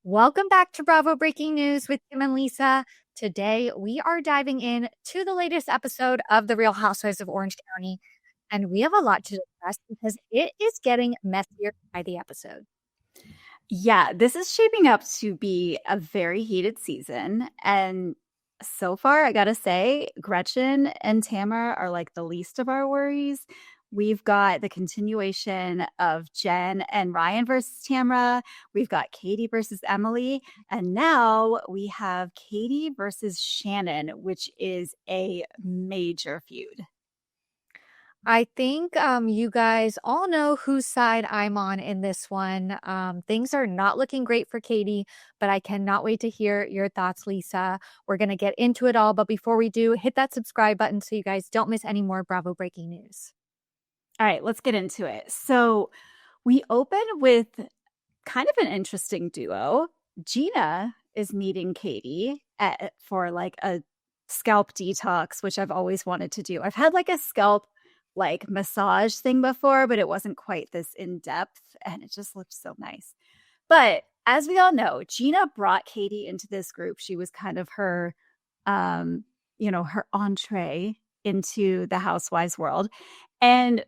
Welcome back to Bravo Breaking News with Kim and Lisa. Today, we are diving in to the latest episode of The Real Housewives of Orange County, and we have a lot to discuss because it is getting messier by the episode. Yeah, this is shaping up to be a very heated season. And so far, I gotta say, Gretchen and Tamara are like the least of our worries. We've got the continuation of Jen and Ryan versus Tamara. We've got Katie versus Emily. And now we have Katie versus Shannon, which is a major feud. I think you guys all know whose side I'm on in this one. Things are not looking great for Katie, but I cannot wait to hear your thoughts, Lisa. We're going to get into it all. But before we do, hit that subscribe button so you guys don't miss any more Bravo Breaking News. All right, let's get into it. So we open with kind of an interesting duo. Gina is meeting Katie for like a scalp detox, which I've always wanted to do. I've had like a scalp like massage thing before, but it wasn't quite this in depth and it just looked so nice. But as we all know, Gina brought Katie into this group. She was kind of her her entree into the Housewives world. And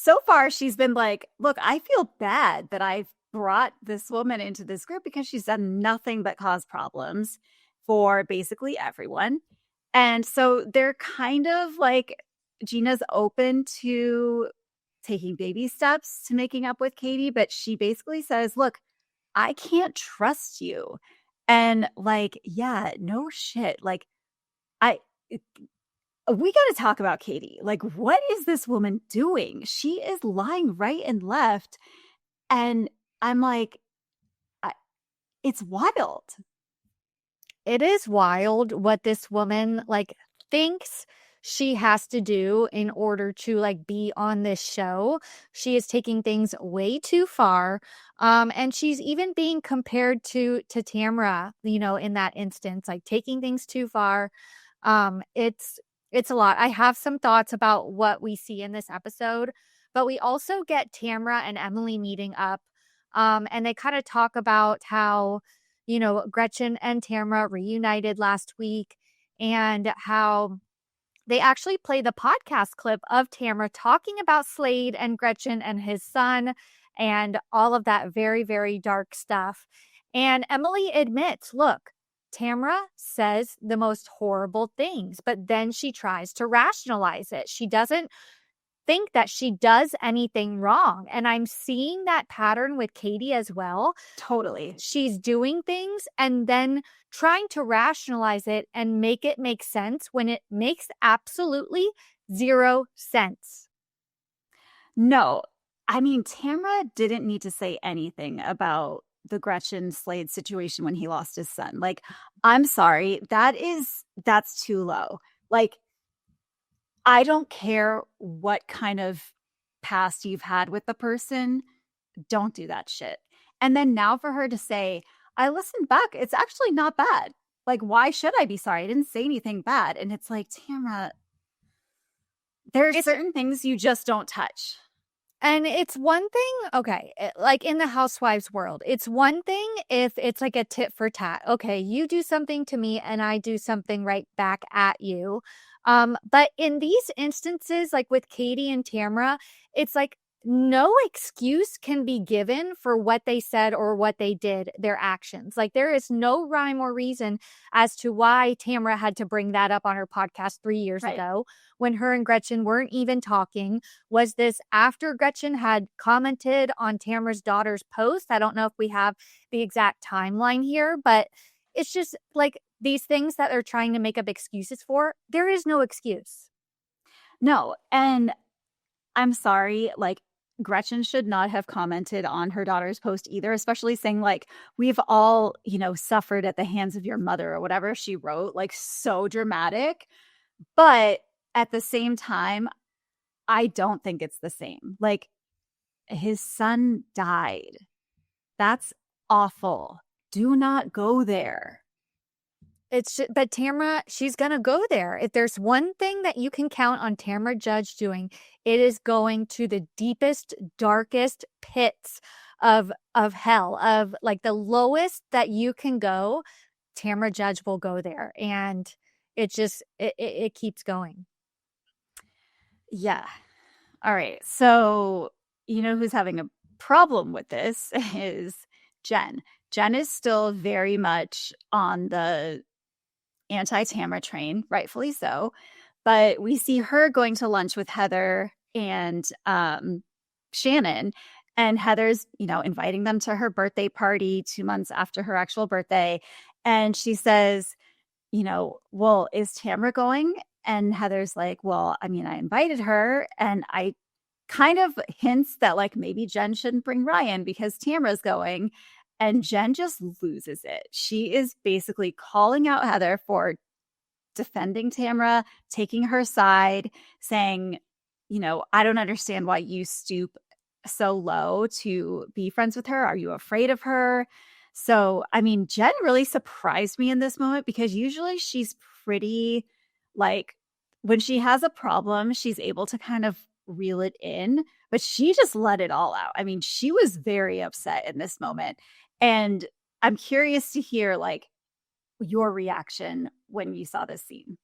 so far she's been like, look, I feel bad that I've brought this woman into this group because she's done nothing but cause problems for basically everyone. And so they're kind of like, Gina's open to taking baby steps to making up with Katie, but she basically says, look, I can't trust you. And like, yeah, no shit. Like, we got to talk about Katie. Like, what is this woman doing? She is lying right and left. And I'm like, it's wild. It is wild what this woman thinks she has to do in order to be on this show. She is taking things way too far. And she's even being compared to Tamara, in that instance, like taking things too far. It's a lot. I have some thoughts about what we see in this episode, but we also get Tamara and Emily meeting up. And they kind of talk about how, Gretchen and Tamara reunited last week and how they actually play the podcast clip of Tamara talking about Slade and Gretchen and his son and all of that very, very dark stuff. And Emily admits, look, Tamara says the most horrible things, but then she tries to rationalize it. She doesn't think that she does anything wrong. And I'm seeing that pattern with Katie as well. Totally. She's doing things and then trying to rationalize it and make it make sense when it makes absolutely zero sense. No, I mean, Tamara didn't need to say anything about the Gretchen Slade situation when he lost his son. Like, I'm sorry, that's too low. Like, I don't care what kind of past you've had with the person. Don't do that shit. And then now for her to say, I listened back, it's actually not bad. Like, why should I be sorry? I didn't say anything bad. And it's like, Tamara, there's certain things you just don't touch. And it's one thing, okay, like in the Housewives world, it's one thing if it's like a tit for tat. Okay, you do something to me and I do something right back at you. But in these instances, like with Katie and Tamara, it's like no excuse can be given for what they said or what they did, their actions. Like there is no rhyme or reason as to why Tamara had to bring that up on her podcast 3 years ago when her and Gretchen weren't even talking. Was this after Gretchen had commented on Tamara's daughter's post? I don't know if we have the exact timeline here, but it's just like these things that they're trying to make up excuses for. There is no excuse. No. And I'm sorry, like Gretchen should not have commented on her daughter's post either, especially saying like, we've all, suffered at the hands of your mother or whatever she wrote, like so dramatic. But at the same time, I don't think it's the same. Like his son died. That's awful. Do not go there. But Tamara, she's going to go there. If there's one thing that you can count on Tamara Judge doing, it is going to the deepest, darkest pits of hell, of like the lowest that you can go, Tamara Judge will go there. And it keeps going. Yeah. All right. So, you know who's having a problem with this is Jen. Jen is still very much on the anti Tamara train, rightfully so. But we see her going to lunch with Heather and Shannon. And Heather's, inviting them to her birthday party 2 months after her actual birthday. And she says, well, is Tamara going? And Heather's like, well, I mean, I invited her. And I kind of hints that like maybe Jen shouldn't bring Ryan because Tamara's going. And Jen just loses it. She is basically calling out Heather for defending Tamara, taking her side, saying, I don't understand why you stoop so low to be friends with her. Are you afraid of her? So, I mean, Jen really surprised me in this moment because usually she's pretty like when she has a problem, she's able to kind of reel it in, but she just let it all out. I mean, she was very upset in this moment. And I'm curious to hear like your reaction when you saw this scene.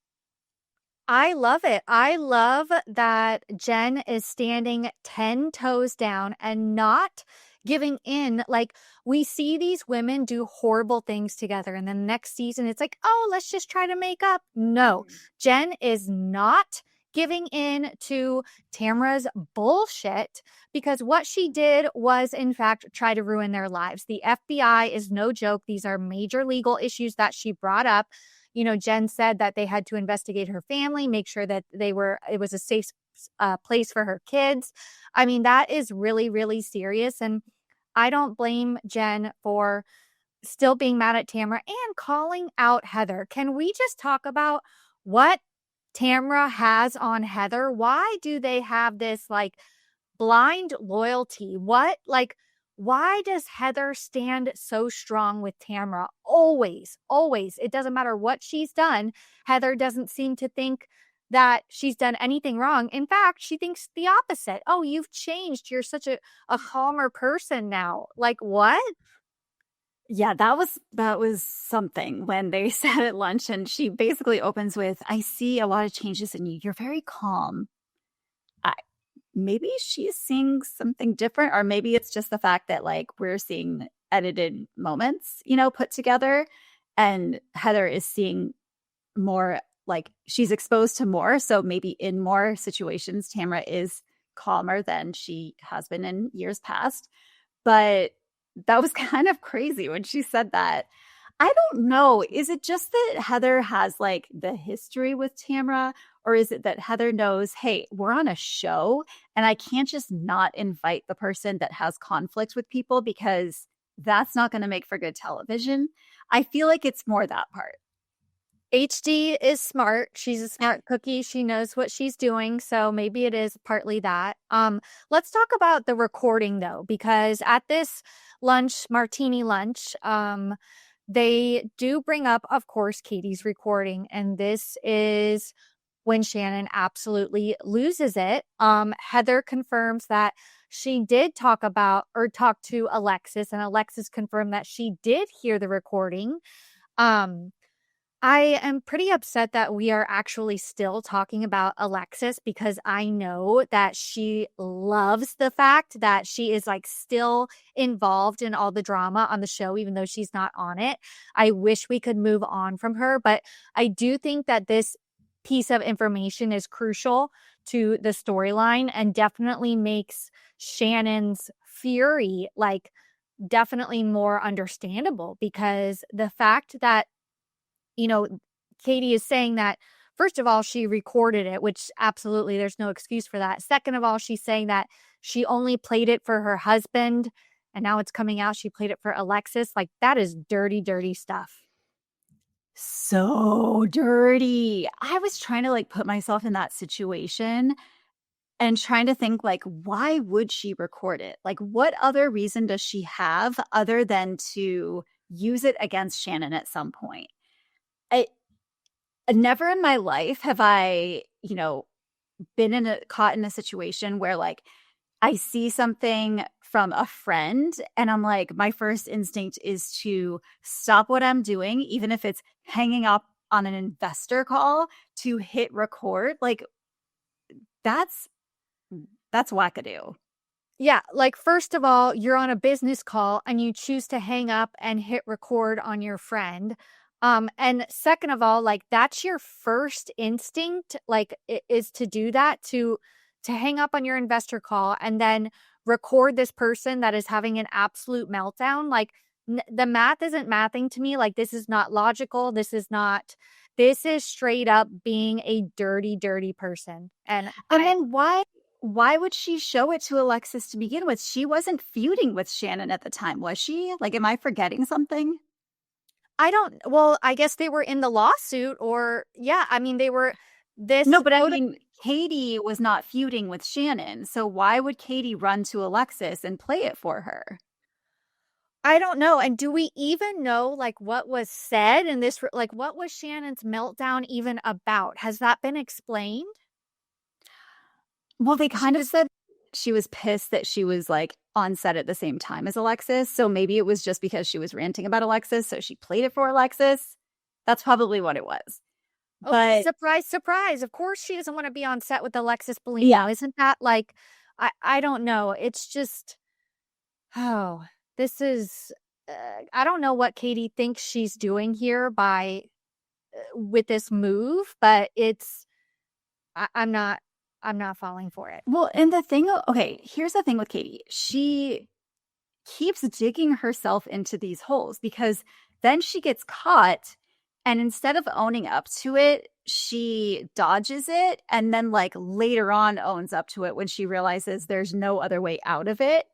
I love it. I love that Jen is standing 10 toes down and not giving in. Like, we see these women do horrible things together, and then the next season, it's like, oh, let's just try to make up. No, Jen is not giving in to Tamara's bullshit because what she did was, in fact, try to ruin their lives. The FBI is no joke. These are major legal issues that she brought up. Jen said that they had to investigate her family, make sure that it was a safe place for her kids. I mean, that is really, really serious. And I don't blame Jen for still being mad at Tamara and calling out Heather. Can we just talk about what Tamara has on Heather? Why do they have this like blind loyalty? Why does Heather stand so strong with Tamara? Always, always. It doesn't matter what she's done. Heather doesn't seem to think that she's done anything wrong. In fact, she thinks the opposite. Oh, you've changed. You're such a calmer person now. Like, what? Yeah, that was something when they sat at lunch and she basically opens with, I see a lot of changes in you. You're very calm. I, maybe she's seeing something different, or maybe it's just the fact that like we're seeing edited moments, put together. And Heather is seeing more like she's exposed to more. So maybe in more situations, Tamara is calmer than she has been in years past. But that was kind of crazy when she said that. I don't know. Is it just that Heather has like the history with Tamara, or is it that Heather knows, hey, we're on a show and I can't just not invite the person that has conflict with people because that's not going to make for good television? I feel like it's more that part. HD is smart. She's a smart cookie. She knows what she's doing. So maybe it is partly that. Let's talk about the recording though, because at this martini lunch, they do bring up, of course, Katie's recording. And this is when Shannon absolutely loses it. Heather confirms that she did talk to Alexis, and Alexis confirmed that she did hear the recording. Um, I am pretty upset that we are actually still talking about Alexis because I know that she loves the fact that she is like still involved in all the drama on the show, even though she's not on it. I wish we could move on from her, but I do think that this piece of information is crucial to the storyline and definitely makes Shannon's fury like definitely more understandable because the fact that you know, Katie is saying that, first of all, she recorded it, which absolutely there's no excuse for that. Second of all, she's saying that she only played it for her husband and now it's coming out she played it for Alexis. Like, that is dirty, dirty stuff. So dirty. I was trying to like put myself in that situation and trying to think like why would she record it? Like what other reason does she have other than to use it against Shannon at some point? I never in my life have I, been caught in a situation where like I see something from a friend and I'm like, my first instinct is to stop what I'm doing, even if it's hanging up on an investor call, to hit record. Like that's that's wackadoo. Yeah, like first of all, you're on a business call and you choose to hang up and hit record on your friend. And second of all, like that's your first instinct, like is to do that, to hang up on your investor call and then record this person that is having an absolute meltdown. Like the math isn't mathing to me. Like this is not logical. This is straight up being a dirty, dirty person. And And then why would she show it to Alexis to begin with? She wasn't feuding with Shannon at the time, was she? Like, am I forgetting something? I don't, well, I guess they were in the lawsuit, or yeah, I mean they were this No, but I photo. mean, Katie was not feuding with Shannon. So why would Katie run to Alexis and play it for her? I don't know. And do we even know like what was said in this, like what was Shannon's meltdown even about? Has that been explained? Well, they She kind of was said she was pissed that she was like on set at the same time as Alexis. So maybe it was just because she was ranting about Alexis. So she played it for Alexis. That's probably what it was. Oh, But surprise, surprise. Of course she doesn't want to be on set with Alexis yeah, Bellino. Isn't that like I don't know. It's just oh, this is I don't know what Katie thinks she's doing here by with this move, but it's I, I'm not I'm not falling for it. well, and the thing, okay, here's the thing with Katie. She keeps digging herself into these holes because then she gets caught. And instead of owning up to it, she dodges it. And then, like, later on, owns up to it when she realizes there's no other way out of it.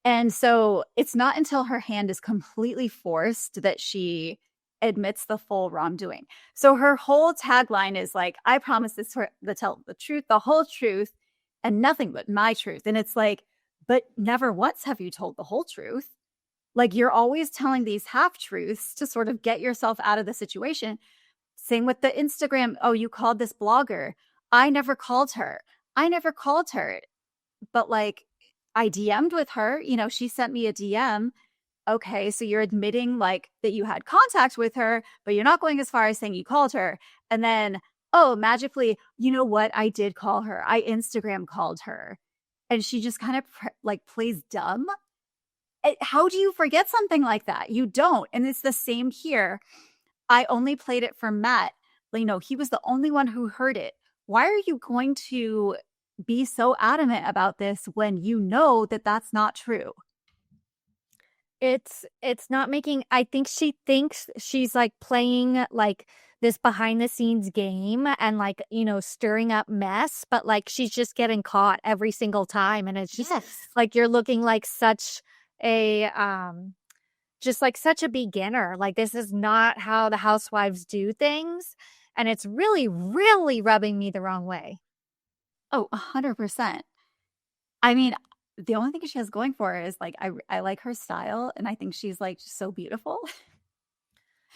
And so it's not until her hand is completely forced that she admits the full wrongdoing. So her whole tagline is like, I promise this to tell the truth, the whole truth, and nothing but my truth. And it's like, but never once have you told the whole truth. Like you're always telling these half truths to sort of get yourself out of the situation. Same with the Instagram. Oh, you called this blogger. I never called her. I never called her. But like I DM'd with her, she sent me a DM. Okay, so you're admitting like that you had contact with her, but you're not going as far as saying you called her. And then, oh, magically, you know what? I did call her. I Instagram called her. And she just kind of like plays dumb. How do you forget something like that? You don't. And it's the same here. I only played it for Matt. He was the only one who heard it. Why are you going to be so adamant about this when you know that that's not true? It's not making I think she thinks she's like playing like this behind the scenes game and like, stirring up mess, but like she's just getting caught every single time and it's just Yes. like you're looking like such a just like such a beginner. Like this is not how the housewives do things and it's really really rubbing me the wrong way. Oh, 100%. I mean, the only thing she has going for her is like I like her style and I think she's like so beautiful.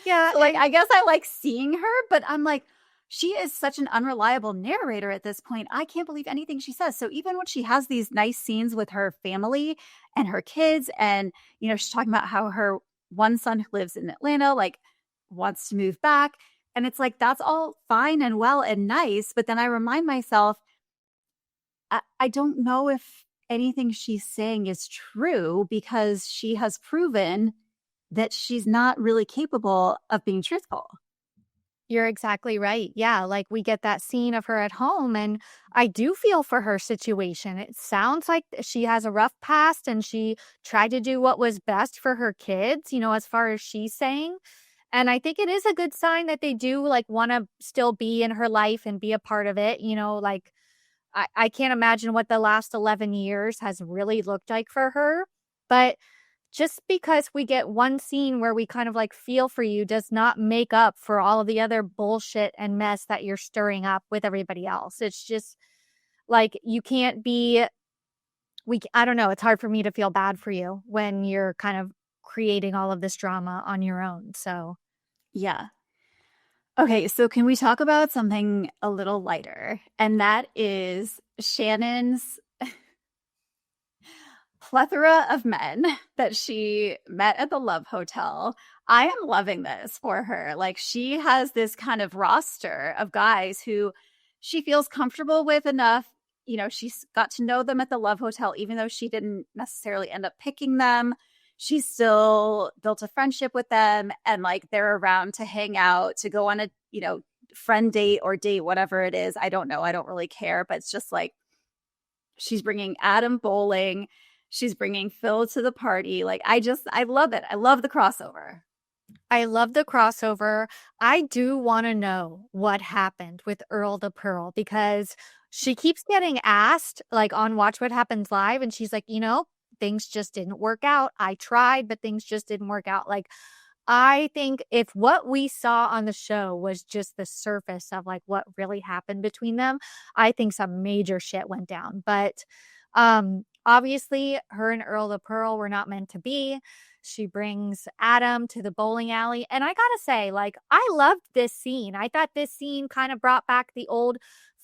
Yeah, So like and I guess I like seeing her, but I'm like she is such an unreliable narrator at this point. I can't believe anything she says. So even when she has these nice scenes with her family and her kids and she's talking about how her one son who lives in Atlanta like wants to move back and it's like that's all fine and well and nice, but then I remind myself I don't know if anything she's saying is true because she has proven that she's not really capable of being truthful. you're exactly right. Yeah, like we get that scene of her at home, and I do feel for her situation. It sounds like she has a rough past and she tried to do what was best for her kids, as far as she's saying. And I think it is a good sign that they do like want to still be in her life and be a part of it. Like I can't imagine what the last 11 years has really looked like for her. But just because we get one scene where we kind of like feel for you does not make up for all of the other bullshit and mess that you're stirring up with everybody else. It's just like you can't be I don't know, it's hard for me to feel bad for you when you're kind of creating all of this drama on your own. So, Yeah. Okay, so can we talk about something a little lighter? And that is Shannon's plethora of men that she met at the Love Hotel. I am loving this for her. Like, she has this kind of roster of guys who she feels comfortable with enough. You know, she's got to know them at the Love Hotel, even though she didn't necessarily end up picking them. She still built a friendship with them, and like they're around to hang out, to go on a, friend date or date, whatever it is. I don't know. I don't really care, but it's just like she's bringing Adam bowling. She's bringing Phil to the party. Like, I love it. I love the crossover. I love the crossover. I do want to know what happened with Earl the Pearl because she keeps getting asked, like on Watch What Happens Live, and she's like, things just didn't work out. I tried, but things just didn't work out. Like, I think if what we saw on the show was just the surface of like what really happened between them, I think some major shit went down. But obviously her and Earl the Pearl were not meant to be. She brings Adam to the bowling alley. And I gotta say, like, I loved this scene. I thought this scene kind of brought back the old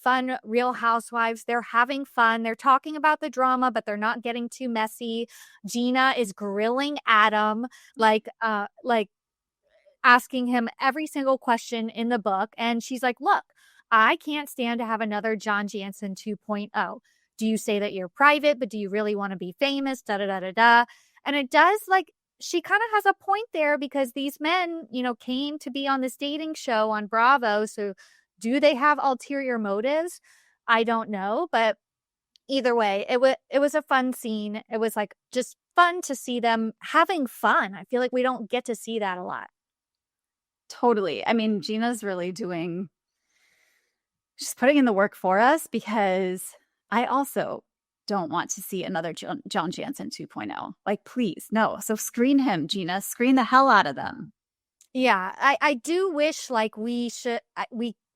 fun Real Housewives. They're having fun. They're talking about the drama, but they're not getting too messy. Gina is grilling Adam like asking him every single question in the book. And she's like, look, I can't stand to have another John Jansen 2.0. Do you say that you're private, but do you really want to be famous? Da da da da da. And it does, like, she kind of has a point there because these men, came to be on this dating show on Bravo. So do they have ulterior motives? I don't know. But either way, it was a fun scene. It was like just fun to see them having fun. I feel like we don't get to see that a lot. Totally. I mean, Gina's really she's putting in the work for us because I also don't want to see another John Jansen 2.0. Like, please, no. So screen him, Gina. Screen the hell out of them. Yeah, I do wish like we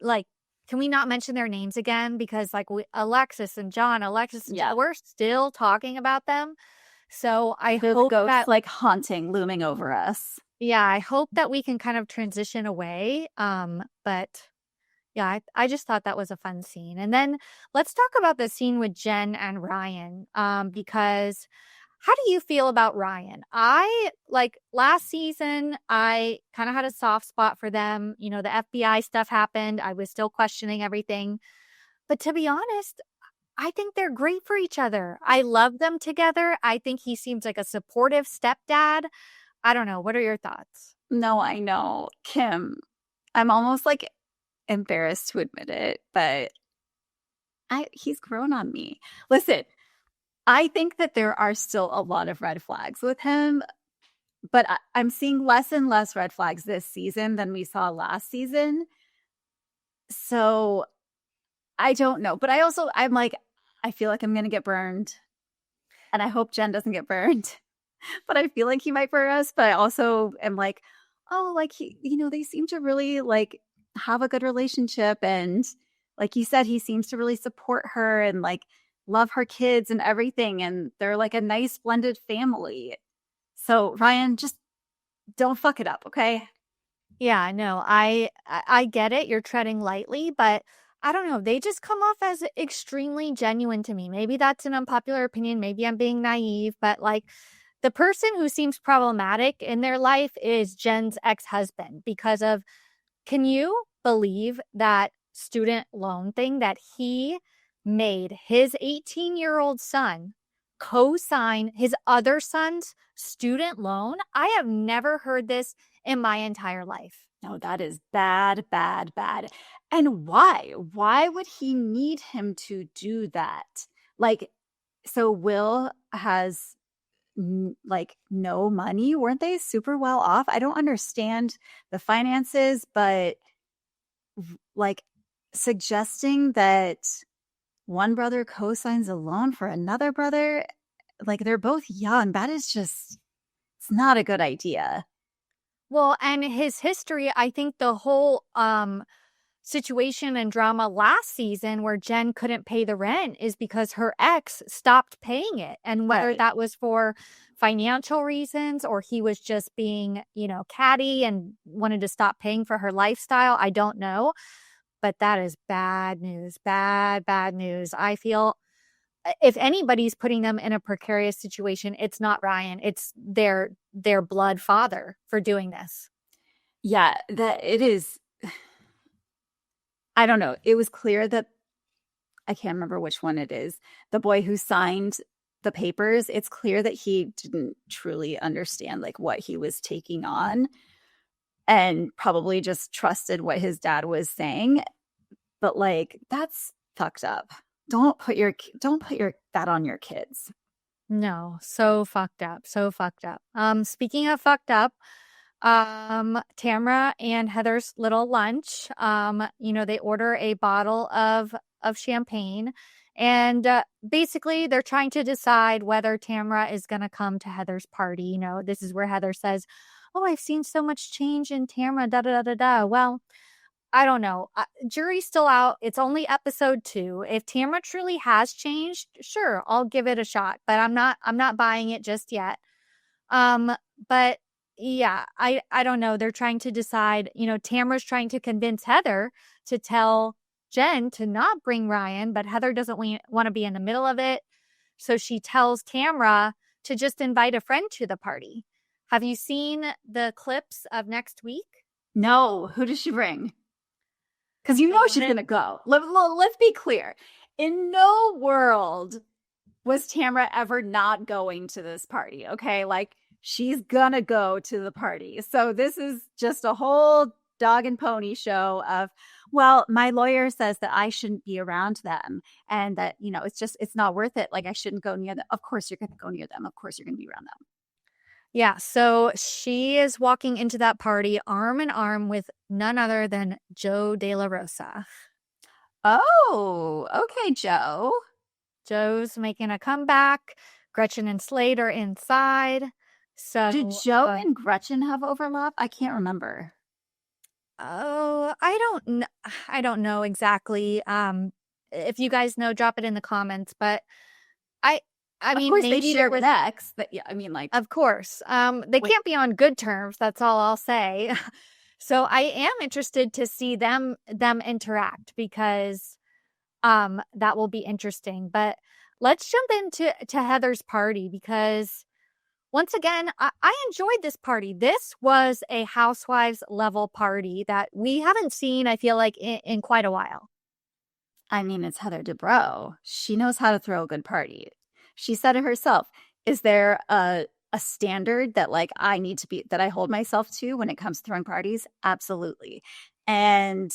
like can we not mention their names again because like Alexis and John, Yeah. we're still talking about them. So I The hope ghosts that like haunting, looming over us. yeah, I hope that we can kind of transition away. But yeah, I just thought that was a fun scene. And then let's talk about the scene with Jen and Ryan. Because how do you feel about Ryan? I like last season, I kind of had a soft spot for them. The FBI stuff happened. I was still questioning everything. But to be honest, I think they're great for each other. I love them together. I think he seems like a supportive stepdad. I don't know. What are your thoughts? No, I know. Kim, I'm almost like embarrassed to admit it, but he's grown on me. Listen, I think that there are still a lot of red flags with him, but I'm seeing less and less red flags this season than we saw last season. So I don't know. But I'm like, I feel like I'm going to get burned. And I hope Jen doesn't get burned. But I feel like he might burn us. But I also am like, oh, like they seem to really like have a good relationship. And like you said, he seems to really support her and like love her kids and everything. And they're like a nice blended family. So Ryan, just don't fuck it up, okay? Yeah, no, I get it. You're treading lightly, but I don't know. They just come off as extremely genuine to me. Maybe that's an unpopular opinion. Maybe I'm being naive, but like the person who seems problematic in their life is Jen's ex-husband because of, can you believe that student loan thing that he made his 18-year-old son co-sign his other son's student loan? I have never heard this in my entire life. No, that is bad, bad, bad. And why? Why would he need him to do that? Like, so Will has like no money. Weren't they super well off? I don't understand the finances, but like suggesting that one brother co-signs a loan for another brother, like they're both young. That is just, it's not a good idea. Well, and his history, I think the whole situation and drama last season where Jen couldn't pay the rent is because her ex stopped paying it. And whether Right. that was for financial reasons or he was just being, catty and wanted to stop paying for her lifestyle, I don't know. But that is bad news. Bad, bad news. I feel if anybody's putting them in a precarious situation, it's not Ryan. It's their blood father for doing this. Yeah, that it is. I don't know. It was clear that I can't remember which one it is. The boy who signed the papers, it's clear that he didn't truly understand like what he was taking on and probably just trusted what his dad was saying. But like that's fucked up. Don't put your that on your kids. No, so fucked up. So fucked up. Speaking of fucked up, Tamara and Heather's little lunch, they order a bottle of champagne, and basically they're trying to decide whether Tamara is going to come to Heather's party. This is where Heather says, "Oh, I've seen so much change in Tamara, da da da da da." Well, I don't know. Jury's still out. It's only episode 2. If Tamara truly has changed, sure, I'll give it a shot, but I'm not buying it just yet. Um, but yeah, I don't know. They're trying to decide, Tamara's trying to convince Heather to tell Jen to not bring Ryan, but Heather doesn't want to be in the middle of it. So she tells Tamara to just invite a friend to the party. Have you seen the clips of next week? No, who does she bring? Because They she's wanted gonna go. Let's be clear. In no world was Tamara ever not going to this party. Okay, like she's gonna go to the party. So this is just a whole dog and pony show of, well, my lawyer says that I shouldn't be around them and that, it's not worth it. Like I shouldn't go near them. Of course you're gonna go near them. Of course you're gonna be around them. Yeah, so she is walking into that party arm in arm with none other than Joe De La Rosa. Oh, okay, Joe. Joe's making a comeback. Gretchen and Slade are inside. Did So, Joe and Gretchen have overlap? I can't remember. oh, I don't know exactly. If you guys know, drop it in the comments. But I, I Of mean, course, they maybe there share was, next, but yeah, I mean, like, of course. They wait, can't be on good terms. That's all I'll say. So I am interested to see them interact because that will be interesting. But let's jump into Heather's party because once again, I enjoyed this party. This was a Housewives level party that we haven't seen, I feel like, in quite a while. I mean, it's Heather Dubrow. She knows how to throw a good party. She said it herself. Is there a standard that like I need to be that I hold myself to when it comes to throwing parties? Absolutely. And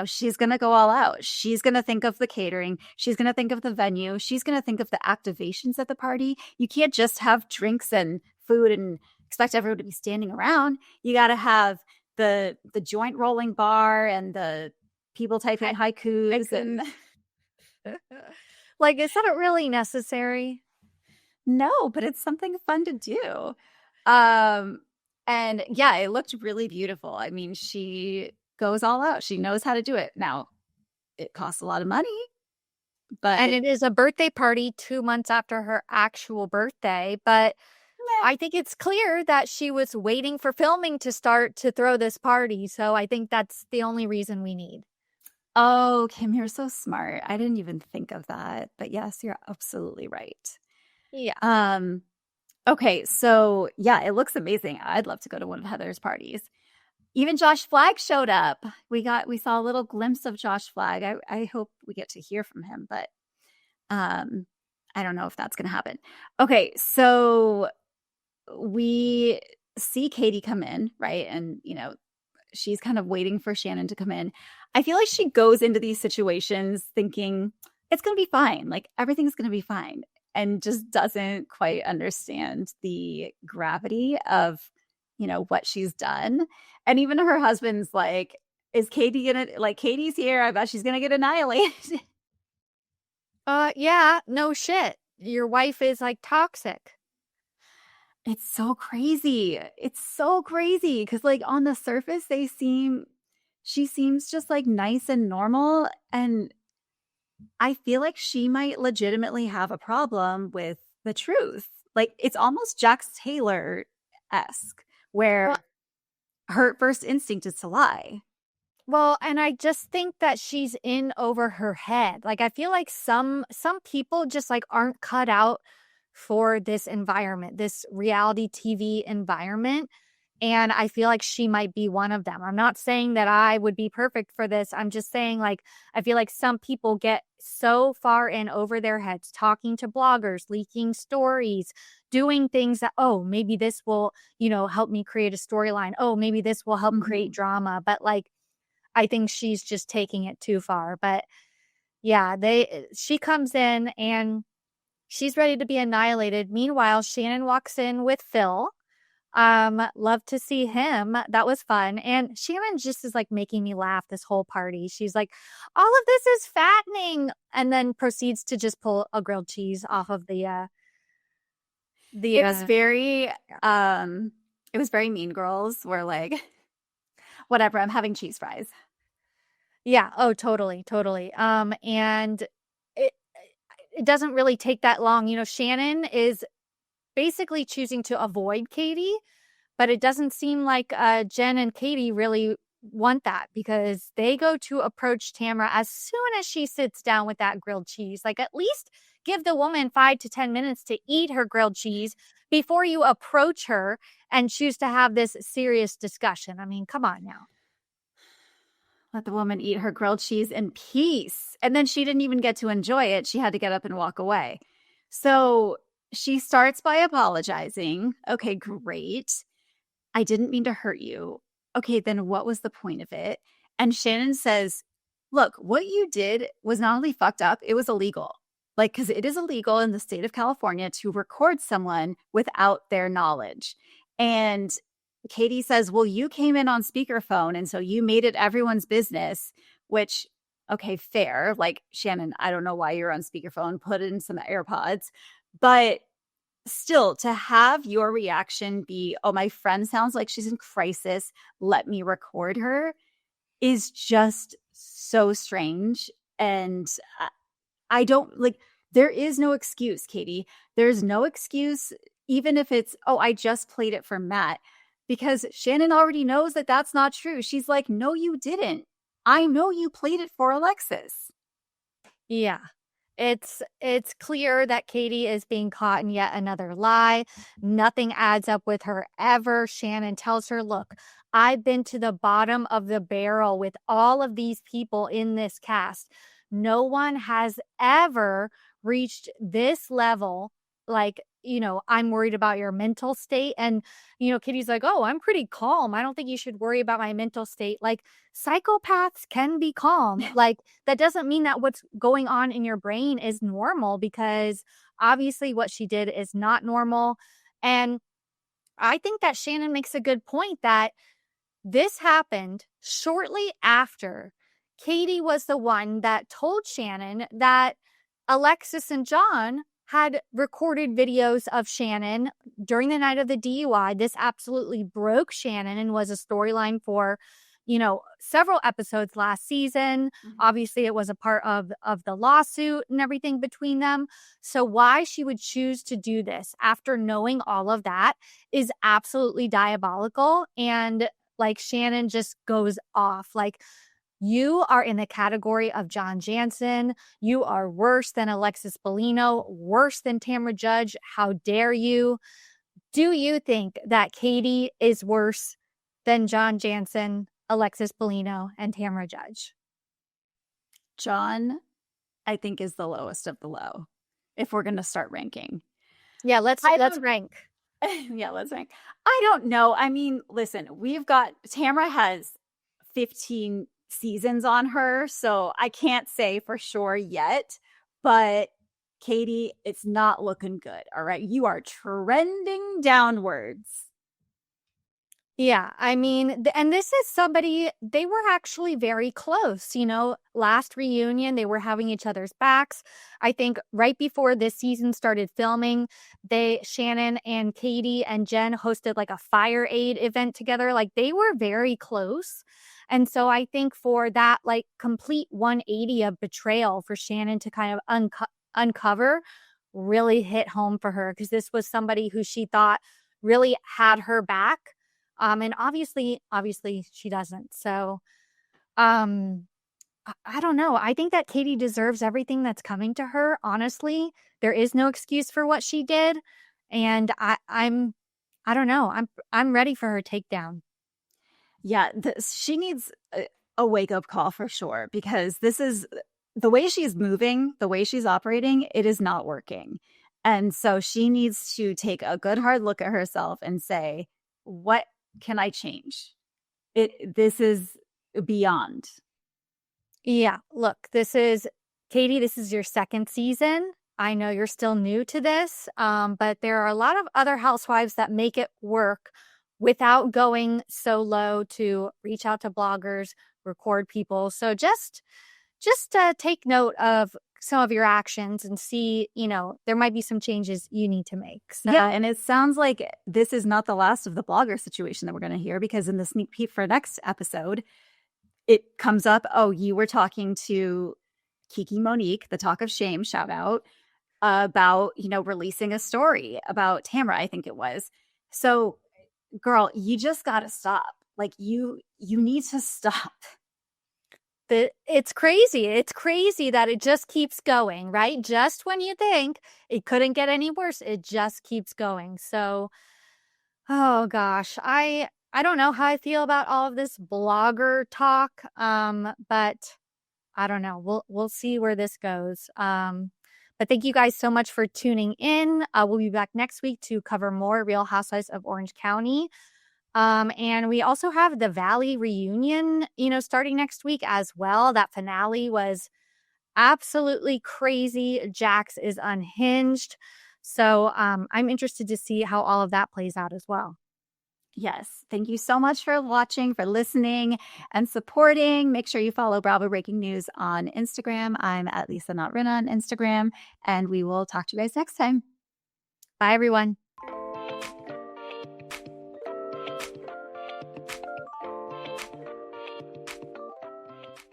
she's going to go all out. She's going to think of the catering. She's going to think of the venue. She's going to think of the activations at the party. You can't just have drinks and food and expect everyone to be standing around. You got to have the joint rolling bar and the people typing haikus and Like, is that really necessary? no, but it's something fun to do. Um and yeah, it looked really beautiful. I mean, she goes all out. She knows how to do it. Now, it costs a lot of money, but And it is a birthday party 2 months after her actual birthday. But meh. I think it's clear that she was waiting for filming to start to throw this party. So I think that's the only reason we need. Oh, Kim, you're so smart. I didn't even think of that. But yes, you're absolutely right. Yeah. Um, okay, so yeah, it looks amazing. I'd love to go to one of Heather's parties. Even Josh Flagg showed up. We saw a little glimpse of Josh Flagg. I hope we get to hear from him, but um I don't know if that's gonna happen. Okay, so we see Katie come in, right? And she's kind of waiting for Shannon to come in. I feel like she goes into these situations thinking it's going to be fine. Like everything's going to be fine and just doesn't quite understand the gravity of, what she's done. And even her husband's like, is Katie going to, like, Katie's here. I bet she's going to get annihilated. Yeah, no shit. Your wife is like toxic. It's so crazy. It's so crazy because, like, on the surface, she seems just like nice and normal. And I feel like she might legitimately have a problem with the truth. Like, it's almost Jax Taylor esque, where Well, her first instinct is to lie. Well, and I just think that she's in over her head. Like I feel like some people just like aren't cut out for this environment, this reality TV environment. And I feel like she might be one of them. I'm not saying that I would be perfect for this. I'm just saying, like, I feel like some people get so far in over their heads, talking to bloggers, leaking stories, doing things that, oh, maybe this will, help me create a storyline. Oh, maybe this will help create Mhm. drama. But like, I think she's just taking it too far. But yeah, she comes in and she's ready to be annihilated. Meanwhile, Shannon walks in with Phil. Love to see him. That was fun. And Shannon just is like making me laugh this whole party. She's like, all of this is fattening, and then proceeds to just pull a grilled cheese off of the It was very it was very Mean Girls where like whatever, I'm having cheese fries. yeah, oh totally, totally. And it it doesn't really take that long. Shannon is basically choosing to avoid Katie, but it doesn't seem like Jen and Katie really want that because they go to approach Tamara as soon as she sits down with that grilled cheese. Like, at least give the woman 5 to 10 minutes to eat her grilled cheese before you approach her and choose to have this serious discussion. I mean, come on now. Let the woman eat her grilled cheese in peace. And then she didn't even get to enjoy it. She had to get up and walk away. So she starts by apologizing. Okay, great. I didn't mean to hurt you. Okay, then what was the point of it? And Shannon says, look, what you did was not only fucked up, it was illegal. Like, because it is illegal in the state of California to record someone without their knowledge. And Katie says, well, you came in on speakerphone. And so you made it everyone's business, which, okay, fair. Like, Shannon, I don't know why you're on speakerphone, put in some AirPods. But still, to have your reaction be, oh, my friend sounds like she's in crisis, let me record her, is just so strange. And I don't like, there is no excuse, Katie. There's no excuse, even if it's, oh, I just played it for Matt, because Shannon already knows that that's not true. She's like, no, you didn't. I know you played it for Alexis. Yeah. It's clear that Katie is being caught in yet another lie. Nothing adds up with her ever. Shannon tells her, "Look, I've been to the bottom of the barrel with all of these people in this cast. No one has ever reached this level. Like, I'm worried about your mental state." And, Katie's like, "Oh, I'm pretty calm. I don't think you should worry about my mental state." Like, psychopaths can be calm. Like, that doesn't mean that what's going on in your brain is normal, because obviously what she did is not normal. And I think that Shannon makes a good point that this happened shortly after Katie was the one that told Shannon that Alexis and John had recorded videos of Shannon during the night of the DUI. This absolutely broke Shannon and was a storyline for, several episodes last season. Mhm. Obviously, it was a part of the lawsuit and everything between them. So why she would choose to do this after knowing all of that is absolutely diabolical. And like, Shannon just goes off. Like, you are in the category of John Jansen. You are worse than Alexis Bellino, worse than Tamara Judge. How dare you? Do you think that Katie is worse than John Jansen, Alexis Bellino, and Tamara Judge? John, I think, is the lowest of the low if we're going to start ranking. Yeah, let's I let's don't, rank. yeah, let's rank. I don't know. I mean, listen, we've got Tamara has 15 seasons on her, so I can't say for sure yet, but Katie, it's not looking good. All right. You are trending downwards. Yeah, I mean, and this is somebody, they were actually very close. Last reunion, they were having each other's backs. I think right before this season started filming, Shannon and Katie and Jen hosted like a fire aid event together. Like, they were very close. And so I think for that, like, complete 180 of betrayal for Shannon to kind of uncover really hit home for her, because this was somebody who she thought really had her back, and obviously she doesn't. So Um, I don't know. I think that Katie deserves everything that's coming to her, honestly. There is no excuse for what she did, and I don't know. I'm ready for her takedown. Yeah, she needs a wake up call for sure, because this is the way she's moving, the way she's operating, it is not working. And so she needs to take a good hard look at herself and say, what can I change? This is beyond. Yeah, look, this is Katie, this is your second season. I know you're still new to this, but there are a lot of other housewives that make it work without going so low to reach out to bloggers, record people. So just take note of some of your actions and see, there might be some changes you need to make. So Yeah, and it sounds like this is not the last of the blogger situation that we're going to hear, because in the sneak peek for next episode, it comes up, oh, you were talking to Kiki Monique, the talk of shame, shout out, about, releasing a story about Tamara, I think it was. So, girl, you just got to stop. Like you need to stop. it's crazy. It's crazy that it just keeps going, right? Just when you think it couldn't get any worse, it just keeps going. So, oh gosh, I don't know how I feel about all of this blogger talk. But I don't know. We'll see where this goes. But thank you guys so much for tuning in. We'll be back next week to cover more Real Housewives of Orange County. And we also have the Valley reunion, starting next week as well. That finale was absolutely crazy. Jax is unhinged. So I'm interested to see how all of that plays out as well. Yes. Thank you so much for watching, for listening, and supporting. Make sure you follow Bravo Breaking News on Instagram. I'm at Lisa Not Rin on Instagram, and we will talk to you guys next time. Bye, everyone.